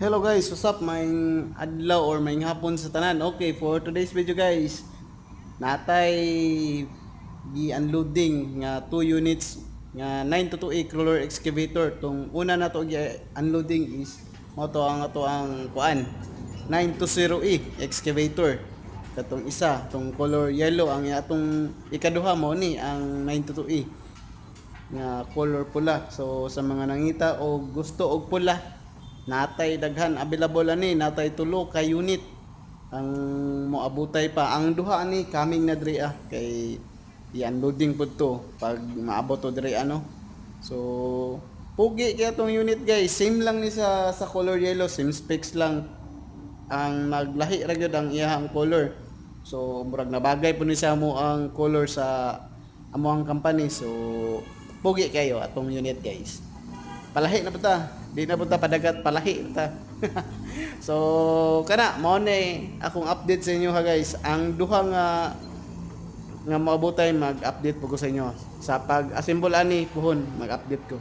Hello guys, what's up? Maing adlaw or maing hapon sa tanan. Okay, for today's video guys, natay gi-unloading nga 2 units nga 922A crawler excavator. Tong una na to gi-unloading is mo to ang ato ang kuan 920E excavator. Katong isa, tong color yellow ang atong ikaduha mo ni ang 922E nga color pula. So sa mga nangita o gusto og pula, natay daghan available ani, natay tulo ka unit ang moabutay pa. Ang duha ani coming na diri kay i-unloading pud to pag maabot to diri ano. So pugi kaya tong unit guys, same lang ni sa color yellow, same specs lang. Ang naglahi ra gyud ang iyang color. So murag nabagay pud ni sa mo ang color sa amo ang company. So pugi kayo atong unit guys. Palahi na ta. Di na punta padagat, palahi na ta. So kana mao ni akong update sa inyo ha guys. Ang duha nga maabotay mag-update po ko sa inyo. Sa pag-assemble ani puhon mag-update ko.